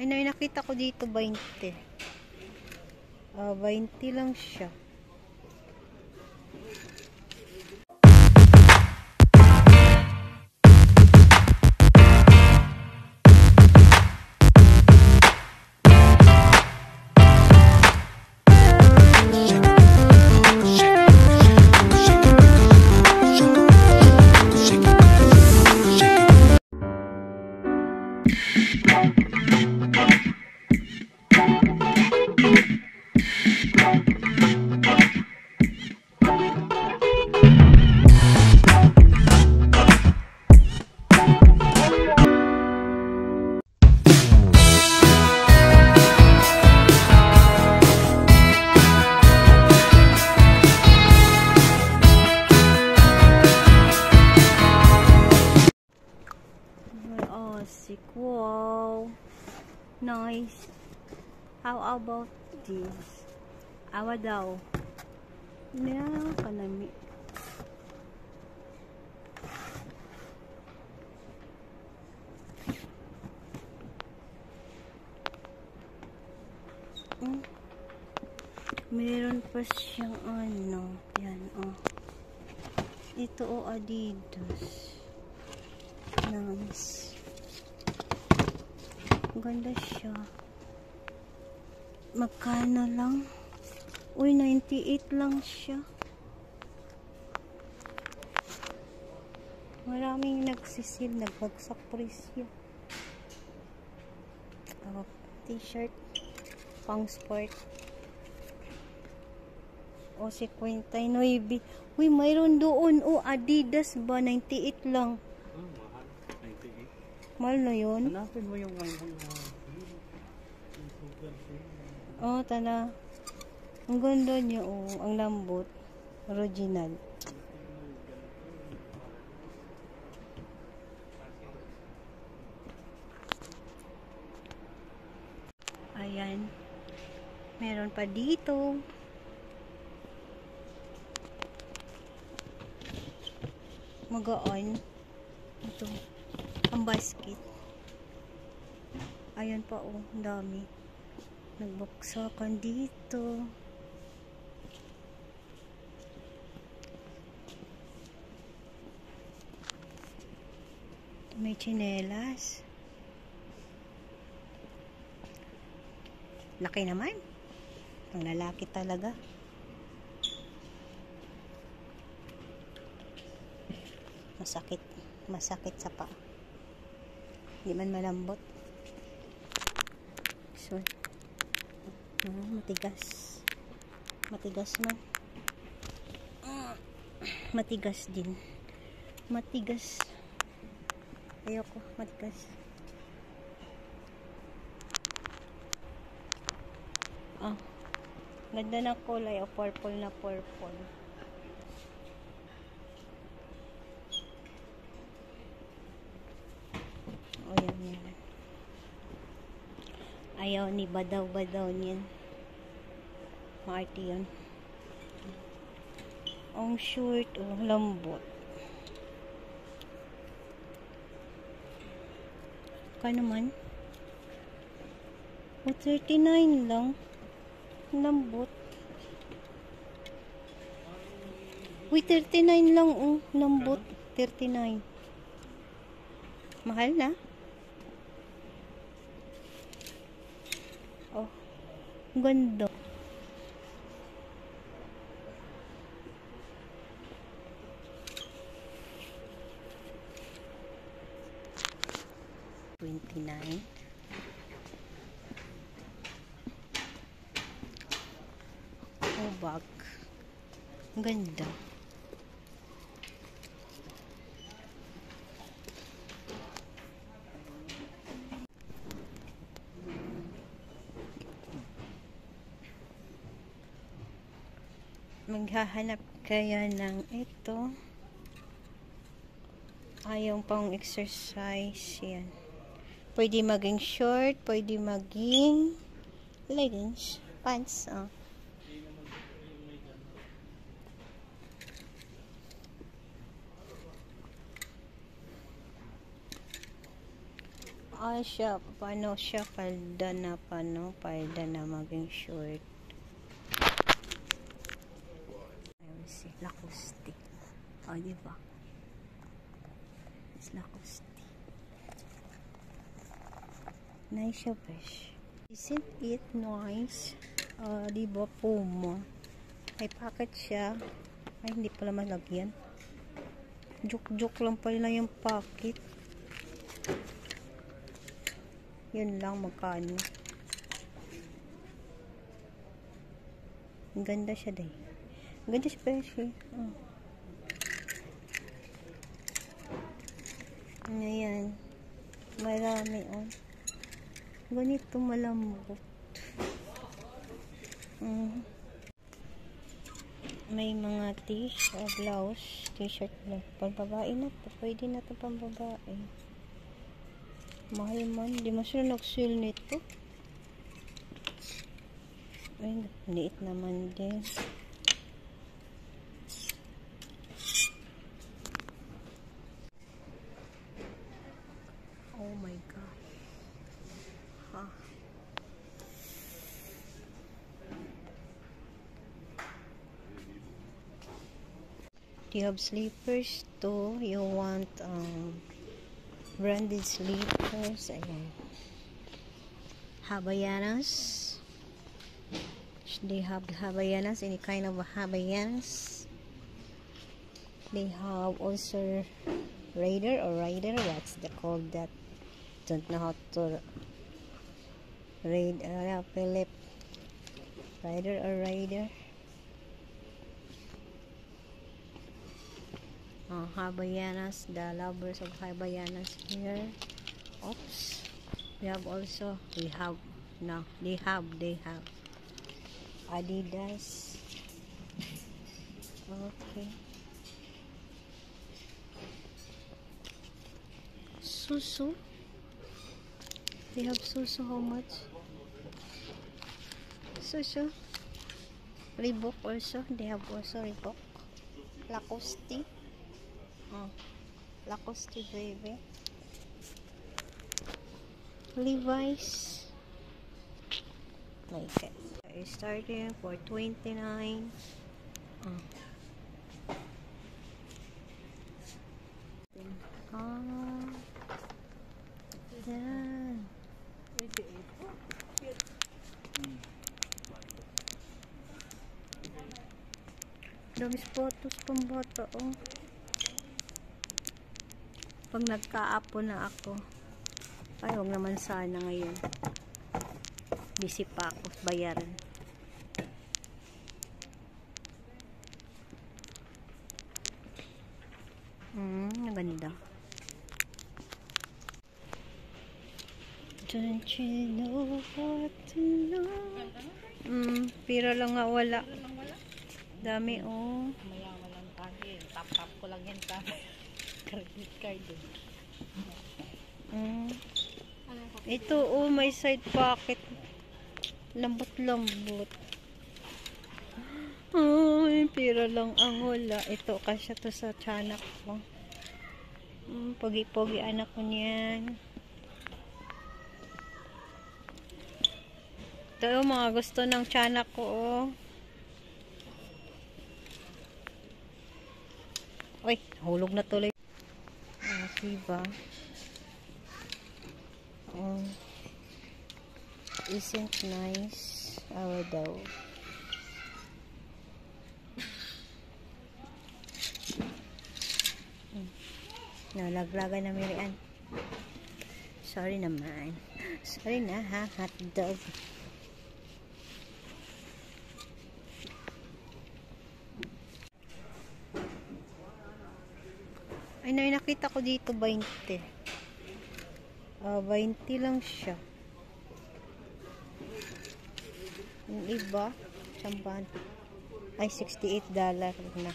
Ay, nakita ko dito 20. 20 lang siya. Wow, nice. How about this? Awa daw. Yeah, kanami. Meron pa siyang ano. Yan, oh. Ito, oh, Adidas. Nice. Ganda siya. Magkano lang? Uy, 98 lang siya. Maraming nagsisil, nagbagsak presyo. T-shirt, pang sport. O, 59. Uy, mayroon doon. O, Adidas ba? 98 lang. Mahal. 98. Mahal na yun. Hanapin mo yung oh, tala. Ang ganda niya, oh. Ang lambot. Original. Ayan. Meron pa dito. Magaan. Ito. Ang basket. Ayan pa, oh. Ang dami. Nagbaksakan dito. May tsinelas. Laki naman. Ang lalaki talaga. Masakit. Masakit sa paa. Hindi man malambot. So, matigas. Matigas man. Matigas din. Matigas. Ayoko. Matigas. Ah. Ganda ng kulay. O, purple na purple. O, yan. Ayaw ni badaw-badaw niyan. Maarte yan. Ang short, oh, lambot. Kano man? O, 39 lang. Lambot. Uy, 39 lang, oh. Lambot. 39. Mahal na. Oh. Ganda. $29. Oh, bag. Ganda. Maghahanap kaya ng ito. Ayaw pang exercise. Yan. Pwede maging short, pwede maging leggings, pants. Oh. siya, paano siya, palda na, palda na maging short. Ayun si Lacoste. O, diba? It's Lacoste. Nice siya, fresh. Isn't it nice? Diba, Puma? May packet siya. Ay, hindi pala malagyan. Joke lang pala yung packet. Yun lang, magkano. Ang ganda siya day. Ang ganda siya fresh eh. Ayan. Marami oh. Ganito malambot. May mga t-shirt, blouse, t-shirt na. Pang babae na to. Pwede na to pang babae. Mahal man. Di mo sila nag-sale nito. Ay, liit naman din. Oh my God. Ha. Do you have slippers too? You want branded slippers? Ayan. Havaianas. They have Havaianas, any kind of Havaianas. They have also Raider or Rider. What's the called that? Don't know how to read. Philip. Rider or Raider. Havaianas, the lovers of Havaianas here. Oops. We have also, they have Adidas. Okay. Susu. They have Susu, how much? Susu. Reebok also, they have also Reebok. Lacoste. Lacoste baby. Levi's. Like it. It's starting for $29. Yan. Dami photos pang bata oh. Pag nagkaapo na ako, ay huwag naman sana ngayon, busy pa ako bayaran. Maganda. Don't you know what to know? Pira lang nga wala. Dami oh. Mayaman lang kami. Tap-tap ko lang yan kami. Credit card din. Ito oh, may side pocket. Lambot-lambot. Ay, pira lang ang wala. Ito kasya to sa tiyanak ko. Pogi-pogi anak ko niyan. Ito yung mga gusto ng tiyanak ko oh. Uy, hulog na tuloy. Diba? Isn't nice? Awa daw. Nalaglagan na Mirian. Sorry naman. Sorry na ha, hotdog. Ay, nakita ko dito 20. 20 lang siya. Yung iba, sampan. Ay, $68 na.